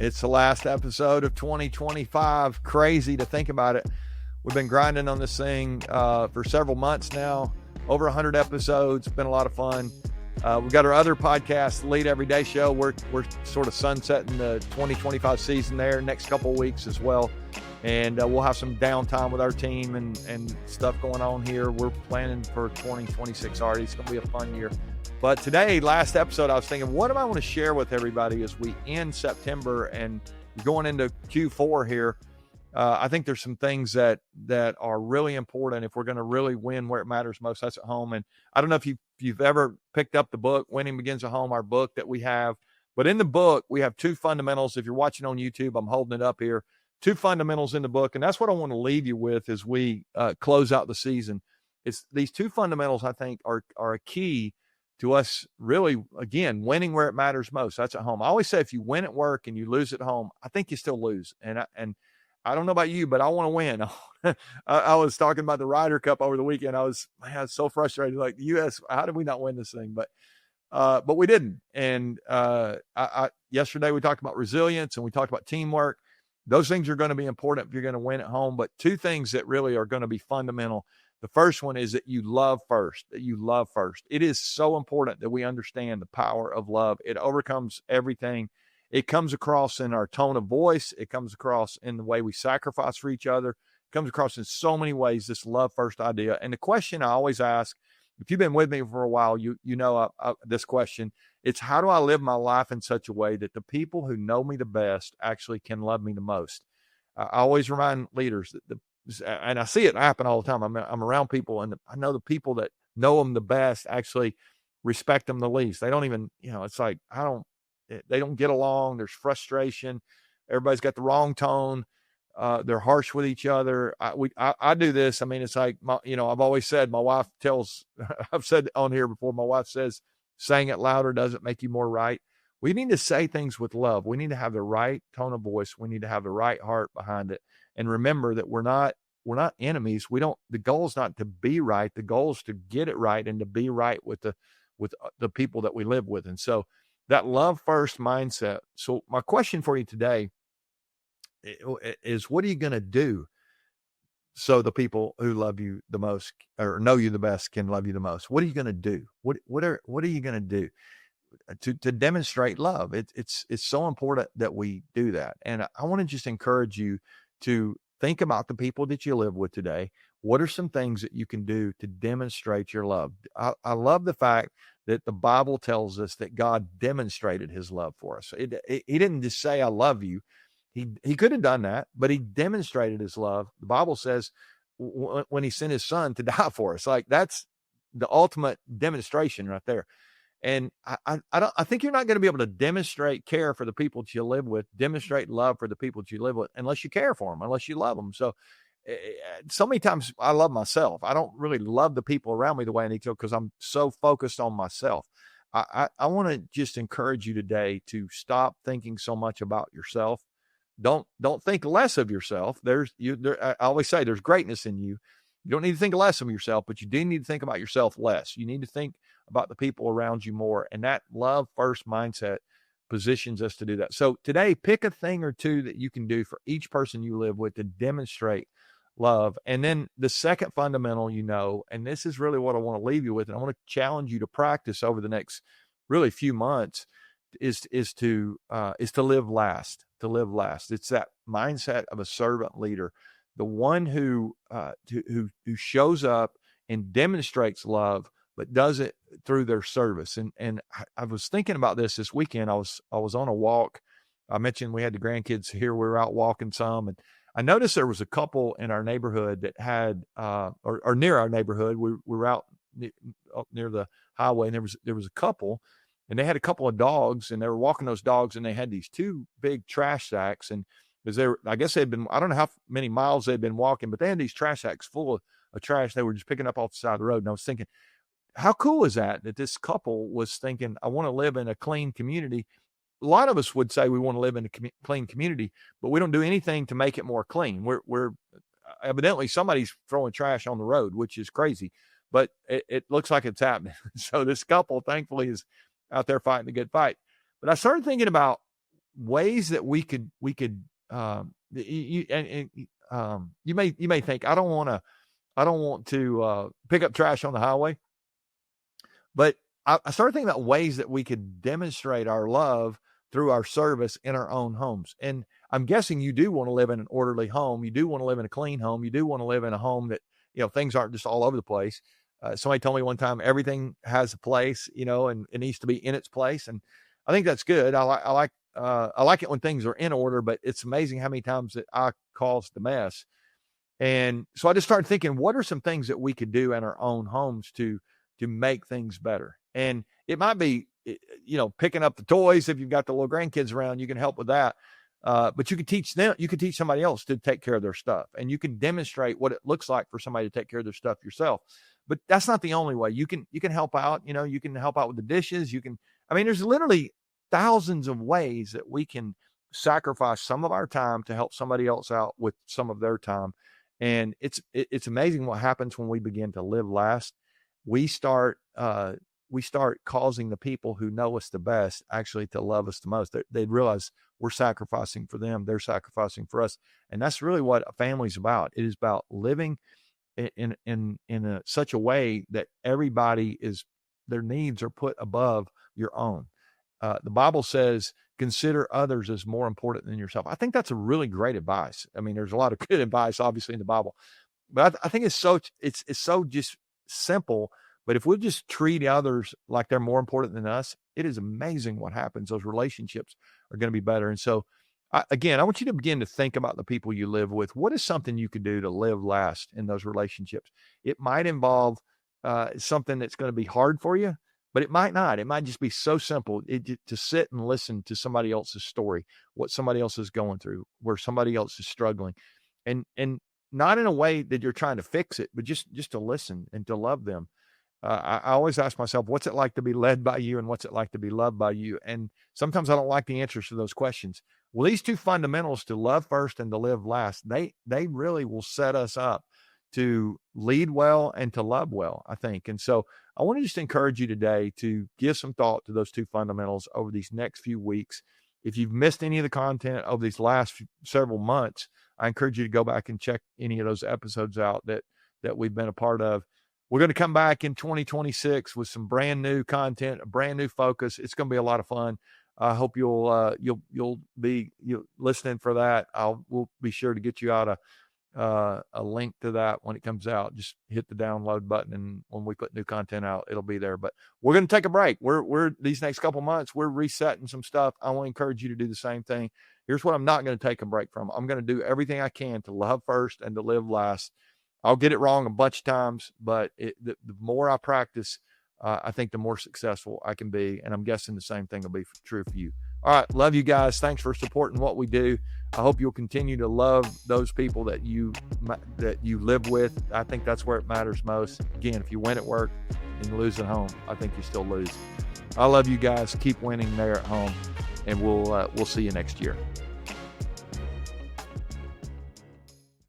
It's the last episode of 2025. Crazy to think about it. We've been grinding on this thing for several months now. Over 100 episodes. Been a lot of fun. We've got our other podcast, Lead Everyday Show. We're sort of sunsetting the 2025 season there next couple of weeks as well. And we'll have some downtime with our team and stuff going on here. We're planning for 2026 already. It's going to be a fun year. But today, last episode, I was thinking, what do I want to share with everybody as we end September and going into Q4 here? I think there's some things that are really important if we're going to really win where it matters most. That's at home. And I don't know if you've ever picked up the book, Winning Begins at Home, our book that we have. But in the book, we have two fundamentals. If you're watching on YouTube, I'm holding it up here. Two fundamentals in the book. And that's what I want to leave you with as we close out the season. It's these two fundamentals, I think, are a key to us really, again, winning where it matters most. That's at home. I always say if you win at work and you lose at home, I think you still lose. And I don't know about you, but I want to win. I was talking about the Ryder Cup over the weekend. I was so frustrated. Like, the U.S., how did we not win this thing? But we didn't. And yesterday we talked about resilience and we talked about teamwork. Those things are going to be important if you're going to win at home. But two things that really are going to be fundamental. The first one is that you love first, It is so important that we understand the power of love. It overcomes everything. It comes across in our tone of voice. It comes across in the way we sacrifice for each other. It comes across in so many ways, this love first idea. And the question I always ask, if you've been with me for a while, you know this question. It's, how do I live my life in such a way that the people who know me the best actually can love me the most? I always remind leaders that and I see it happen all the time. I'm around people, and I know the people that know them the best actually respect them the least. They don't even, it's like, they don't get along. There's frustration. Everybody's got the wrong tone. They're harsh with each other. I do this. I mean, it's like, I've always said, my wife I've said on here before, my wife says, saying it louder doesn't make you more right. We need to say things with love. We need to have the right tone of voice. We need to have the right heart behind it. And remember that we're not enemies. The goal is not to be right. The goal is to get it right and to be right with the people that we live with. And so that love first mindset. So my question for you today is, what are you going to do so the people who love you the most or know you the best can love you the most? What are you going to do? What are you going to do to demonstrate love? It's so important that we do that. And I want to just encourage you to think about the people that you live with today. What are some things that you can do to demonstrate your love? I love the fact that the Bible tells us that God demonstrated his love for us. He didn't just say, I love you. He could have done that, but he demonstrated his love. The Bible says when he sent his son to die for us, like that's the ultimate demonstration right there. And I think you're not going to be able to demonstrate care for the people that you live with, demonstrate love for the people that you live with, unless you care for them, unless you love them. So many times I love myself. I don't really love the people around me the way I need to, because I'm so focused on myself. I want to just encourage you today to stop thinking so much about yourself. Don't think less of yourself. I always say there's greatness in you. You don't need to think less of yourself, but you do need to think about yourself less. You need to think about the people around you more. And that love first mindset positions us to do that. So today, pick a thing or two that you can do for each person you live with to demonstrate love. And then the second fundamental, and this is really what I want to leave you with, and I want to challenge you to practice over the next really few months, is to live last. To live last. It's that mindset of a servant leader, the one who shows up and demonstrates love, but does it through their service. And I was thinking about this weekend. I was on a walk. I mentioned we had the grandkids here. We were out walking some, and I noticed there was a couple in our neighborhood that had, or near our neighborhood. We were out near the highway, and there was a couple, and they had a couple of dogs, and they were walking those dogs, and they had these two big trash sacks. And because I guess they'd been, I don't know how many miles they'd been walking, but they had these trash sacks full of trash they were just picking up off the side of the road. And I was thinking, how cool is that this couple was thinking, I want to live in a clean community. A lot of us would say we want to live in a clean community, but we don't do anything to make it more clean. We're evidently somebody's throwing trash on the road, which is crazy, but it looks like it's happening. So this couple, thankfully, is out there fighting the good fight. But I started thinking about ways that we could you may think, I don't want to pick up trash on the highway, but I started thinking about ways that we could demonstrate our love through our service in our own homes. And I'm guessing you do want to live in an orderly home. You do want to live in a clean home. You do want to live in a home that, things aren't just all over the place. Somebody told me one time, everything has a place, and it needs to be in its place. And I think that's good. I like it when things are in order, but it's amazing how many times that I cause the mess. And so I just started thinking, what are some things that we could do in our own homes to make things better? And it might be, picking up the toys. If you've got the little grandkids around, you can help with that. But you can teach them, you can teach somebody else to take care of their stuff, and you can demonstrate what it looks like for somebody to take care of their stuff yourself. But that's not the only way. You can help out, you can help out with the dishes. There's literally thousands of ways that we can sacrifice some of our time to help somebody else out with some of their time. And it's amazing what happens when we begin to live last. We start causing the people who know us the best actually to love us the most. They realize we're sacrificing for them. They're sacrificing for us. And that's really what a family's about. It is about living in such a way that their needs are put above your own. The Bible says, consider others as more important than yourself. I think that's a really great advice. There's a lot of good advice, obviously, in the Bible, but I think it's so just simple. But if we just treat others like they're more important than us, it is amazing what happens. Those relationships are going to be better. And so, I want you to begin to think about the people you live with. What is something you could do to live last in those relationships? It might involve something that's going to be hard for you, but it might not. It might just be so simple to sit and listen to somebody else's story, what somebody else is going through, where somebody else is struggling, and not in a way that you're trying to fix it, but just to listen and to love them. I always ask myself, what's it like to be led by you, and what's it like to be loved by you? And sometimes I don't like the answers to those questions. Well, these two fundamentals, to love first and to live last, they really will set us up to lead well and to love well, I think. And so I want to just encourage you today to give some thought to those two fundamentals over these next few weeks. If you've missed any of the content over these last several months, I encourage you to go back and check any of those episodes out that we've been a part of. We're going to come back in 2026 with some brand new content, a brand new focus. It's going to be a lot of fun. I hope you'll be listening for that. We'll be sure to get you out a link to that when it comes out. Just hit the download button, and when we put new content out, it'll be there. But we're going to take a break. We're these next couple months, we're resetting some stuff. I want to encourage you to do the same thing. Here's what I'm not going to take a break from. I'm going to do everything I can to love first and to live last. I'll get it wrong a bunch of times, but the more I practice, I think the more successful I can be. And I'm guessing the same thing will be true for you. All right. Love you guys. Thanks for supporting what we do. I hope you'll continue to love those people that you live with. I think that's where it matters most. Again, if you win at work and you lose at home, I think you still lose. I love you guys. Keep winning there at home, and we'll see you next year.